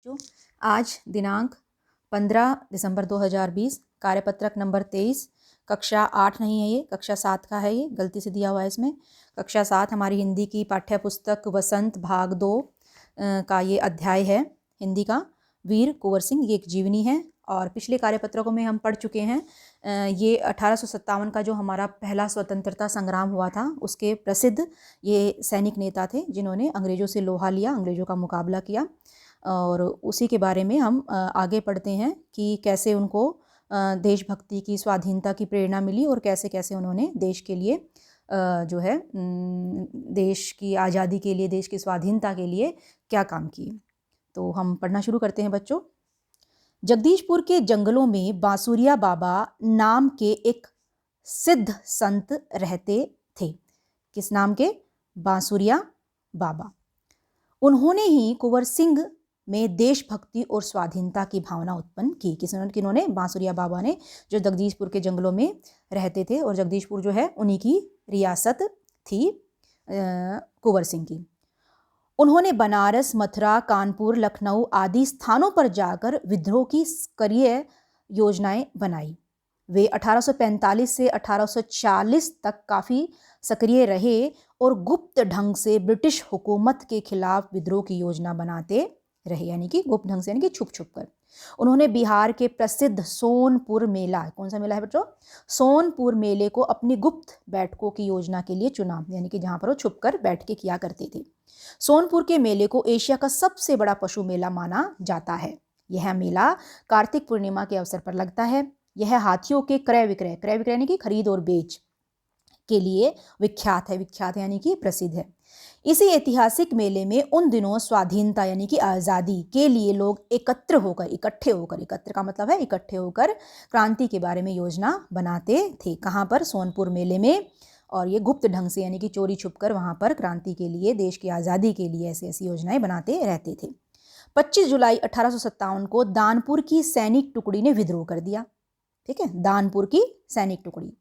जो आज दिनांक 15 दिसंबर 2020, कार्यपत्रक नंबर 23, कक्षा 8 नहीं है ये, कक्षा 7 का है, ये गलती से दिया हुआ है इसमें। कक्षा 7 हमारी हिंदी की पाठ्य पुस्तक वसंत भाग 2 का ये अध्याय है हिंदी का। वीर कुंवर सिंह ये एक जीवनी है और पिछले कार्यपत्रकों में हम पढ़ चुके हैं। ये 1857 का जो हमारा पहला स्वतंत्रता संग्राम हुआ था उसके प्रसिद्ध ये सैनिक नेता थे जिन्होंने अंग्रेज़ों से लोहा लिया, अंग्रेज़ों का मुकाबला किया। और उसी के बारे में हम आगे पढ़ते हैं कि कैसे उनको देशभक्ति की, स्वाधीनता की प्रेरणा मिली और कैसे कैसे उन्होंने देश के लिए जो है देश की आज़ादी के लिए, देश की स्वाधीनता के लिए क्या काम किए। तो हम पढ़ना शुरू करते हैं बच्चों। जगदीशपुर के जंगलों में बांसुरिया बाबा नाम के एक सिद्ध संत रहते थे। किस नाम के? बांसुरिया बाबा। उन्होंने ही कुंवर सिंह में देशभक्ति और स्वाधीनता की भावना उत्पन्न की। किन्होंने? बांसुरिया बाबा ने, जो जगदीशपुर के जंगलों में रहते थे और जगदीशपुर जो है उन्हीं की रियासत थी कुंवर सिंह की। उन्होंने बनारस, मथुरा, कानपुर, लखनऊ आदि स्थानों पर जाकर विद्रोह की सक्रिय योजनाएं बनाई। वे 1845 से 1840 तक काफ़ी सक्रिय रहे और गुप्त ढंग से ब्रिटिश हुकूमत के खिलाफ विद्रोह की योजना बनाते रहे, यानी कि गुप्त ढंग से, यानी कि छुप छुप कर। उन्होंने बिहार के प्रसिद्ध सोनपुर मेला, कौन सा मेला है बच्चों? सोनपुर मेले को अपनी गुप्त बैठकों की योजना के लिए चुना, यानी कि जहाँ पर वो छुप कर बैठ के किया करते थे। सोनपुर के मेले को एशिया का सबसे बड़ा पशु मेला माना जाता है। यह मेला कार्तिक पूर्णिमा के अवसर पर लगता है। यह हाथियों के क्रय विक्रय यानी कि खरीद और बेच के लिए विख्यात है यानी कि प्रसिद्ध है। इसी ऐतिहासिक मेले में उन दिनों स्वाधीनता यानी कि आज़ादी के लिए लोग इकट्ठे होकर क्रांति के बारे में योजना बनाते थे। कहाँ पर? सोनपुर मेले में। और ये गुप्त ढंग से, यानी कि चोरी छुपकर वहाँ पर क्रांति के लिए, देश की आज़ादी के लिए ऐसी ऐसी योजनाएं बनाते रहते थे। 25 जुलाई 1857 को दानपुर की सैनिक टुकड़ी ने विद्रोह कर दिया। ठीक है, दानपुर की सैनिक टुकड़ी।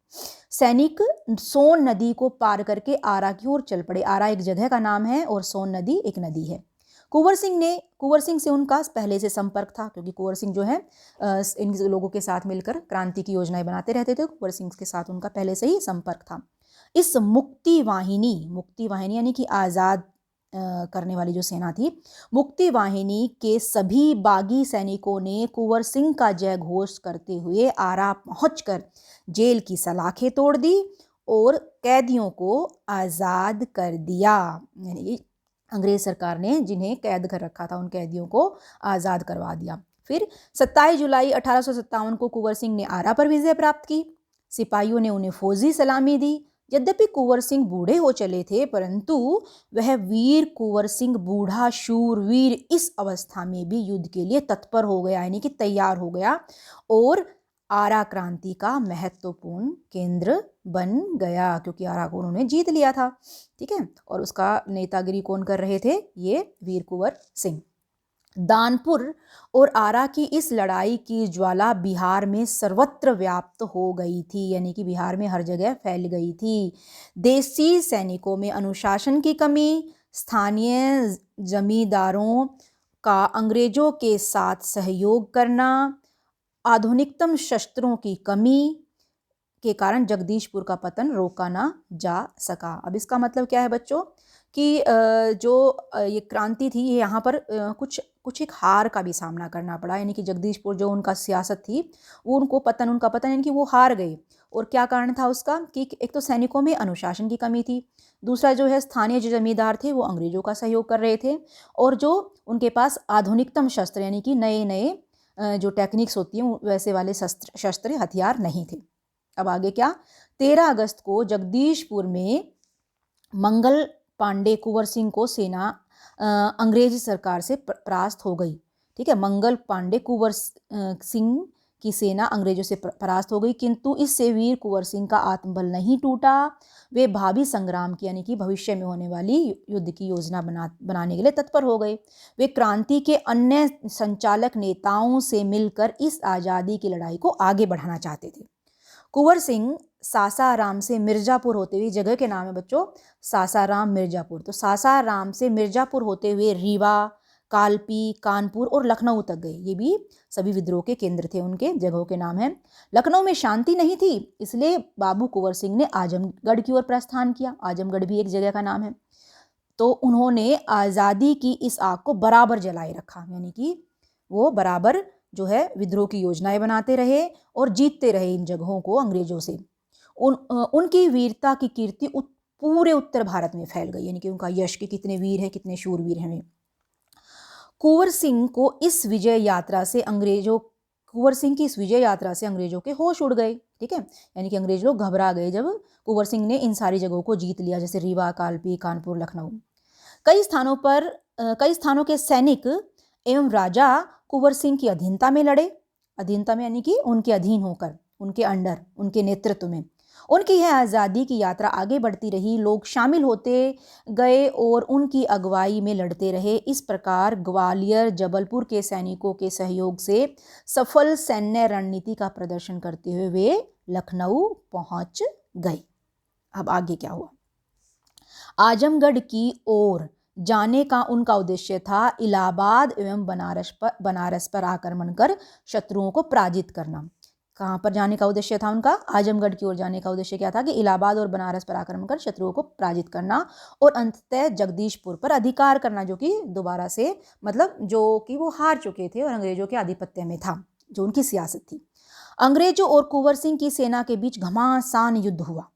सैनिक सोन नदी को पार करके आरा की ओर चल पड़े। आरा एक जगह का नाम है और सोन नदी एक नदी है। कुंवर सिंह से उनका पहले से संपर्क था, क्योंकि कुंवर सिंह जो है इन लोगों के साथ मिलकर क्रांति की योजनाएं बनाते रहते थे। कुंवर सिंह के साथ उनका पहले से ही संपर्क था। इस मुक्ति वाहिनी यानी कि आज़ाद करने वाली जो सेना थी, मुक्ति वाहिनी के सभी बागी सैनिकों ने कुंवर सिंह का जय घोष करते हुए आरा पहुंचकर जेल की सलाखें तोड़ दी और कैदियों को आज़ाद कर दिया। यानी अंग्रेज सरकार ने जिन्हें कैद कर रखा था उन कैदियों को आज़ाद करवा दिया। फिर 27 जुलाई 1857 को कुंवर सिंह ने आरा पर विजय प्राप्त की। सिपाहियों ने उन्हें फौजी सलामी दी। यद्यपि कुंवर सिंह बूढ़े हो चले थे, परंतु वह वीर कुंवर सिंह बूढ़ा शूरवीर इस अवस्था में भी युद्ध के लिए तत्पर हो गया, यानी कि तैयार हो गया और आरा क्रांति का महत्वपूर्ण केंद्र बन गया, क्योंकि आरा को उन्होंने जीत लिया था। ठीक है, और उसका नेतागिरी कौन कर रहे थे? ये वीर कुंवर सिंह। दानपुर और आरा की इस लड़ाई की ज्वाला बिहार में सर्वत्र व्याप्त हो गई थी, यानी कि बिहार में हर जगह फैल गई थी। देसी सैनिकों में अनुशासन की कमी, स्थानीय जमींदारों का अंग्रेजों के साथ सहयोग करना, आधुनिकतम शस्त्रों की कमी के कारण जगदीशपुर का पतन रोका ना जा सका। अब इसका मतलब क्या है बच्चों कि जो ये क्रांति थी, ये यहाँ पर कुछ एक हार का भी सामना करना पड़ा, यानी कि जगदीशपुर जो उनका सियासत थी वो उनका पतन यानी कि वो हार गए। और क्या कारण था उसका? कि एक तो सैनिकों में अनुशासन की कमी थी, दूसरा जो है स्थानीय जो जमींदार थे वो अंग्रेजों का सहयोग कर रहे थे, और जो उनके पास आधुनिकतम शस्त्र यानी कि नए नए जो टेक्निक्स होती हैं वैसे वाले शस्त्र हथियार नहीं थे। अब आगे क्या? 13 अगस्त को जगदीशपुर में मंगल पांडे कुंवर सिंह को सेना अंग्रेजी सरकार से परास्त हो गई। ठीक है, मंगल पांडे कुंवर सिंह की सेना अंग्रेजों से परास्त हो गई, किंतु इससे वीर कुंवर सिंह का आत्मबल नहीं टूटा। वे भावी संग्राम की, यानी कि भविष्य में होने वाली युद्ध की योजना बनाने के लिए तत्पर हो गए। वे क्रांति के अन्य संचालक नेताओं से मिलकर इस आज़ादी की लड़ाई को आगे बढ़ाना चाहते थे। कुंवर सिंह सासाराम से मिर्जापुर होते हुए, जगह के नाम है बच्चों सासाराम मिर्जापुर, तो सासाराम से मिर्जापुर होते हुए रीवा, कालपी, कानपुर और लखनऊ तक गए। ये भी सभी विद्रोह के केंद्र थे, उनके जगहों के नाम हैं। लखनऊ में शांति नहीं थी, इसलिए बाबू कुंवर सिंह ने आजमगढ़ की ओर प्रस्थान किया। आजमगढ़ भी एक जगह का नाम है। तो उन्होंने आज़ादी की इस आग को बराबर जलाए रखा, यानी कि वो बराबर जो है विद्रोह की योजनाएं बनाते रहे और जीतते रहे इन जगहों को अंग्रेजों से। उनकी वीरता की कीर्ति पूरे उत्तर भारत में फैल गई, यानी कि उनका यश कि कितने वीर हैं, कितने शूरवीर हैं। कुंवर सिंह की इस विजय यात्रा से अंग्रेजों के होश उड़ गए। ठीक है, यानी कि अंग्रेज लोग घबरा गए जब कुंवर सिंह ने इन सारी जगहों को जीत लिया, जैसे रीवा, कालपी, कानपुर, लखनऊ। कई स्थानों के सैनिक एवं राजा कुंवर सिंह की अधीनता में लड़े। अधीनता में यानी कि उनके अधीन होकर, उनके अंडर, उनके नेतृत्व में। उनकी यह आज़ादी की यात्रा आगे बढ़ती रही, लोग शामिल होते गए और उनकी अगुवाई में लड़ते रहे। इस प्रकार ग्वालियर, जबलपुर के सैनिकों के सहयोग से सफल सैन्य रणनीति का प्रदर्शन करते हुए वे लखनऊ पहुंच गए। अब आगे क्या हुआ? आजमगढ़ की ओर जाने का उनका उद्देश्य था इलाहाबाद एवं बनारस पर आक्रमण कर शत्रुओं को पराजित करना। कहाँ पर जाने का उद्देश्य था उनका? आजमगढ़ की ओर जाने का उद्देश्य क्या था कि इलाहाबाद और बनारस पर आक्रमण कर शत्रुओं को पराजित करना और अंततः जगदीशपुर पर अधिकार करना, जो कि दोबारा से मतलब जो कि वो हार चुके थे और अंग्रेजों के आधिपत्य में था, जो उनकी सियासत थी। अंग्रेजों और कुंवर सिंह की सेना के बीच घमासान युद्ध हुआ।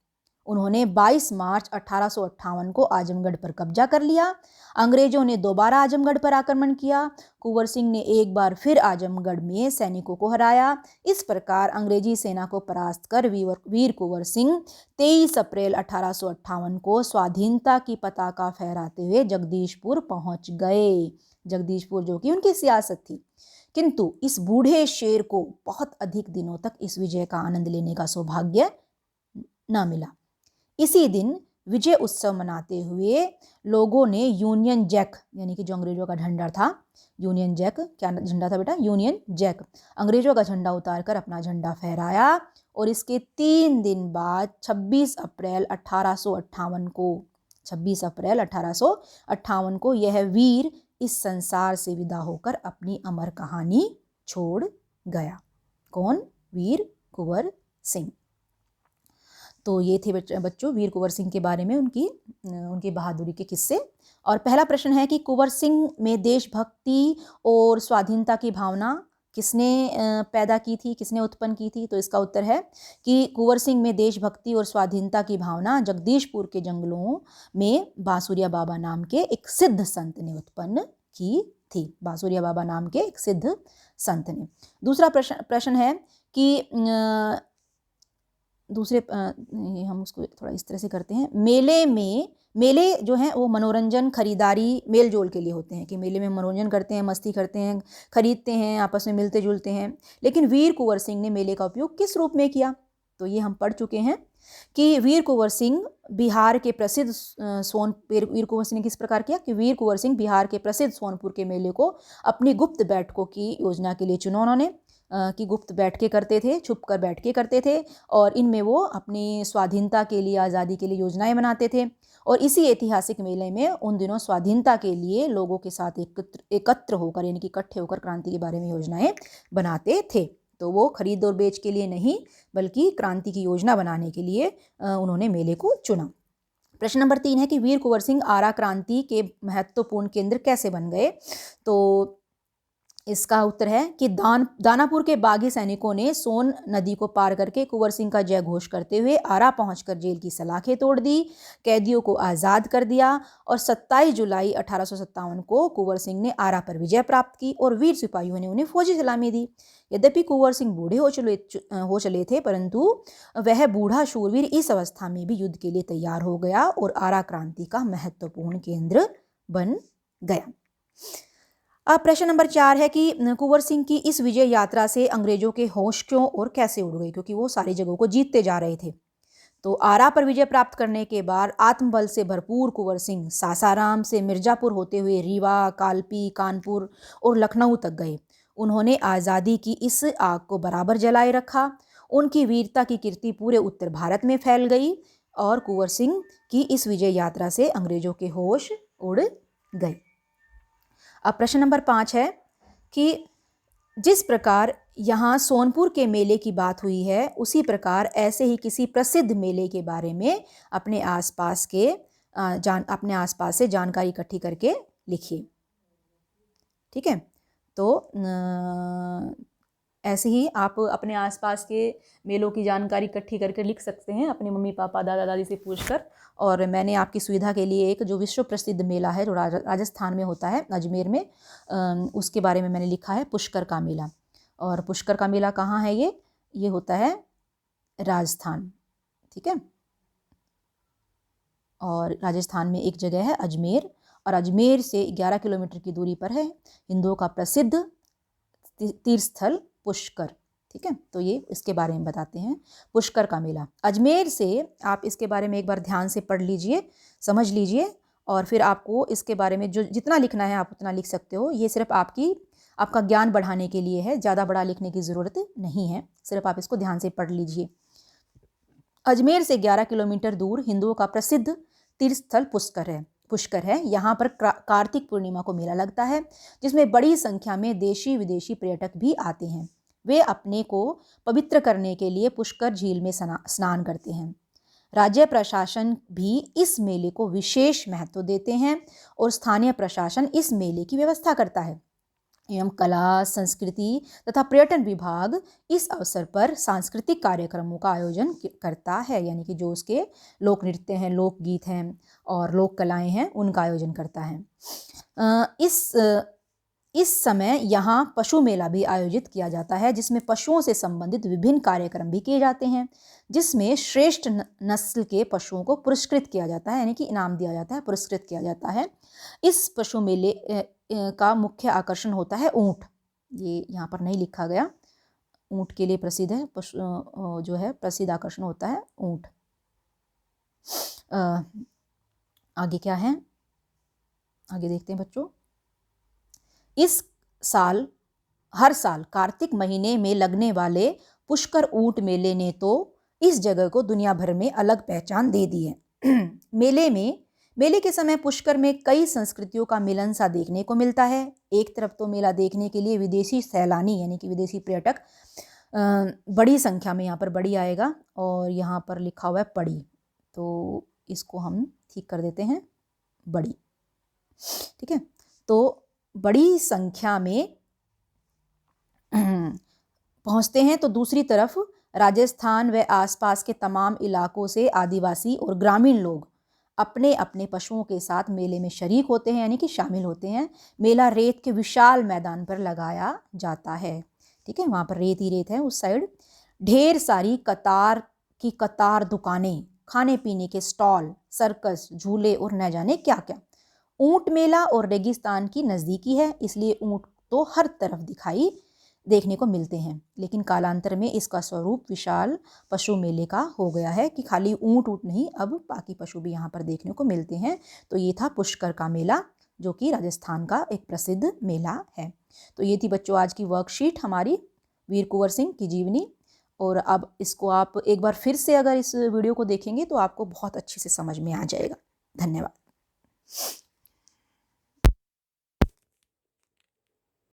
उन्होंने 22 मार्च 1858 को आजमगढ़ पर कब्जा कर लिया। अंग्रेजों ने दोबारा आजमगढ़ पर आक्रमण किया। कुंवर सिंह ने एक बार फिर आजमगढ़ में सैनिकों को हराया। इस प्रकार अंग्रेजी सेना को परास्त कर वीर कुंवर सिंह 23 अप्रैल 1858 को स्वाधीनता की पताका फहराते हुए जगदीशपुर पहुंच गए। जगदीशपुर जो कि उनकी सियासत थी। किंतु इस बूढ़े शेर को बहुत अधिक दिनों तक इस विजय का आनंद लेने का सौभाग्य न मिला। इसी दिन विजय उत्सव मनाते हुए लोगों ने यूनियन जैक, यानी कि जो अंग्रेजों का झंडा था, यूनियन जैक, क्या झंडा था बेटा? यूनियन जैक, अंग्रेजों का झंडा उतारकर अपना झंडा फहराया। और इसके 3 दिन बाद 26 अप्रैल 1858 को यह वीर इस संसार से विदा होकर अपनी अमर कहानी छोड़ गया। कौन? वीर कुंवर सिंह। तो ये थे बच्चों वीर कुंवर सिंह के बारे में उनकी बहादुरी के किस्से। और पहला प्रश्न है कि कुंवर सिंह में देशभक्ति और स्वाधीनता की भावना किसने पैदा की थी, किसने उत्पन्न की थी? तो इसका उत्तर है कि कुंवर सिंह में देशभक्ति और स्वाधीनता की भावना जगदीशपुर के जंगलों में बांसुरिया बाबा नाम के एक सिद्ध संत ने उत्पन्न की थी। बांसुरिया बाबा नाम के एक सिद्ध संत ने। दूसरा प्रश्न है कि हम उसको थोड़ा इस तरह से करते हैं। मेले जो हैं वो मनोरंजन, खरीदारी, मेल जोल के लिए होते हैं कि मेले में मनोरंजन करते हैं, मस्ती करते हैं, खरीदते हैं, आपस में मिलते जुलते हैं। लेकिन वीर कुंवर सिंह ने मेले का उपयोग किस रूप में किया? तो ये हम पढ़ चुके हैं कि वीर कुंवर सिंह बिहार के प्रसिद्ध वीर कुंवर सिंह ने किस प्रकार किया कि वीर कुंवर सिंह बिहार के प्रसिद्ध सोनपुर के मेले को अपनी गुप्त बैठकों की योजना के लिए चुना उन्होंने। कि गुप्त बैठकें करते थे, छुप कर बैठकें करते थे और इनमें वो अपनी स्वाधीनता के लिए, आज़ादी के लिए योजनाएं बनाते थे। और इसी ऐतिहासिक मेले में उन दिनों स्वाधीनता के लिए लोगों के साथ एकत्र होकर, यानी कि इकट्ठे होकर क्रांति के बारे में योजनाएं बनाते थे। तो वो खरीद और बेच के लिए नहीं, बल्कि क्रांति की योजना बनाने के लिए उन्होंने मेले को चुना। प्रश्न नंबर 3 है कि वीर कुंवर सिंह आरा क्रांति के महत्वपूर्ण केंद्र कैसे बन गए? तो इसका उत्तर है कि दानापुर के बागी सैनिकों ने सोन नदी को पार करके कुंवर सिंह का जय घोष करते हुए आरा पहुंचकर जेल की सलाखें तोड़ दी, कैदियों को आज़ाद कर दिया और 27 जुलाई 1857 को कुंवर सिंह ने आरा पर विजय प्राप्त की और वीर सिपाहियों ने उन्हें फौजी सलामी दी। यद्यपि कुंवर सिंह बूढ़े हो चले थे, परंतु वह बूढ़ा शूरवीर इस अवस्था में भी युद्ध के लिए तैयार हो गया और आरा क्रांति का महत्वपूर्ण केंद्र बन गया। अब प्रश्न नंबर 4 है कि कुंवर सिंह की इस विजय यात्रा से अंग्रेजों के होश क्यों और कैसे उड़ गए? क्योंकि वो सारी जगहों को जीतते जा रहे थे। तो आरा पर विजय प्राप्त करने के बाद आत्मबल से भरपूर कुंवर सिंह सासाराम से मिर्जापुर होते हुए रीवा, कालपी, कानपुर और लखनऊ तक गए। उन्होंने आज़ादी की इस आग को बराबर जलाए रखा। उनकी वीरता की कीर्ति पूरे उत्तर भारत में फैल गई और कुंवर सिंह की इस विजय यात्रा से अंग्रेजों के होश उड़ गए। अब प्रश्न नंबर 5 है कि जिस प्रकार यहाँ सोनपुर के मेले की बात हुई है, उसी प्रकार ऐसे ही किसी प्रसिद्ध मेले के बारे में अपने आसपास से जानकारी इकट्ठी करके लिखिए। ठीक है, तो ऐसे ही आप अपने आसपास के मेलों की जानकारी इकट्ठी करके लिख सकते हैं अपने मम्मी पापा दादा दादी से पूछकर। और मैंने आपकी सुविधा के लिए एक जो विश्व प्रसिद्ध मेला है जो राजस्थान में होता है, अजमेर में, उसके बारे में मैंने लिखा है, पुष्कर का मेला। और पुष्कर का मेला कहाँ है? ये होता है राजस्थान। ठीक है, और राजस्थान में एक जगह है अजमेर, और अजमेर से 11 किलोमीटर की दूरी पर है हिंदुओं का प्रसिद्ध तीर्थ स्थल पुष्कर। ठीक है, तो ये इसके बारे में बताते हैं, पुष्कर का मेला। अजमेर से आप इसके बारे में एक बार ध्यान से पढ़ लीजिए, समझ लीजिए, और फिर आपको इसके बारे में जो जितना लिखना है आप उतना लिख सकते हो। ये सिर्फ आपका ज्ञान बढ़ाने के लिए है, ज़्यादा बड़ा लिखने की ज़रूरत नहीं है, सिर्फ आप इसको ध्यान से पढ़ लीजिए। अजमेर से 11 किलोमीटर दूर हिंदुओं का प्रसिद्ध तीर्थ स्थल पुष्कर है। यहाँ पर कार्तिक पूर्णिमा को मेला लगता है, जिसमें बड़ी संख्या में देशी विदेशी पर्यटक भी आते हैं। वे अपने को पवित्र करने के लिए पुष्कर झील में स्नान करते हैं। राज्य प्रशासन भी इस मेले को विशेष महत्व देते हैं और स्थानीय प्रशासन इस मेले की व्यवस्था करता है। एवं कला, संस्कृति तथा पर्यटन विभाग इस अवसर पर सांस्कृतिक कार्यक्रमों का आयोजन करता है, यानी कि जो उसके लोक नृत्य हैं, लोकगीत हैं और लोक कलाएं हैं, उनका आयोजन करता है। इस समय यहाँ पशु मेला भी आयोजित किया जाता है, जिसमें पशुओं से संबंधित विभिन्न कार्यक्रम भी किए जाते हैं, जिसमें श्रेष्ठ नस्ल के पशुओं को पुरस्कृत किया जाता है, यानी कि इनाम दिया जाता है, पुरस्कृत किया जाता है। इस पशु मेले का मुख्य आकर्षण होता है ऊँट। ये यहाँ पर नहीं लिखा गया, ऊँट के लिए प्रसिद्ध है, जो है प्रसिद्ध आकर्षण होता है ऊँट। आगे क्या है, आगे देखते हैं बच्चों। हर साल कार्तिक महीने में लगने वाले पुष्कर ऊँट मेले ने तो इस जगह को दुनिया भर में अलग पहचान दे दी है। मेले के समय पुष्कर में कई संस्कृतियों का मिलन सा देखने को मिलता है। एक तरफ तो मेला देखने के लिए विदेशी सैलानी यानी कि विदेशी पर्यटक बड़ी संख्या में यहाँ पर बड़ी आएगा, और यहाँ पर लिखा हुआ है पड़ी, तो इसको हम ठीक कर देते हैं बड़ी। ठीक है, तो बड़ी संख्या में पहुँचते हैं, तो दूसरी तरफ राजस्थान व आसपास के तमाम इलाकों से आदिवासी और ग्रामीण लोग अपने अपने पशुओं के साथ मेले में शरीक होते हैं, यानी कि शामिल होते हैं। मेला रेत के विशाल मैदान पर लगाया जाता है। ठीक है, वहाँ पर रेत ही रेत है उस साइड। ढेर सारी कतार दुकानें, खाने पीने के स्टॉल, सर्कस, झूले और न जाने क्या क्या। ऊँट मेला और रेगिस्तान की नज़दीकी है, इसलिए ऊँट तो हर तरफ देखने को मिलते हैं, लेकिन कालांतर में इसका स्वरूप विशाल पशु मेले का हो गया है कि खाली ऊँट नहीं, अब बाकी पशु भी यहाँ पर देखने को मिलते हैं। तो ये था पुष्कर का मेला, जो कि राजस्थान का एक प्रसिद्ध मेला है। तो ये थी बच्चों आज की वर्कशीट हमारी वीर कुंवर सिंह की जीवनी। और अब इसको आप एक बार फिर से अगर इस वीडियो को देखेंगे तो आपको बहुत अच्छे से समझ में आ जाएगा। धन्यवाद।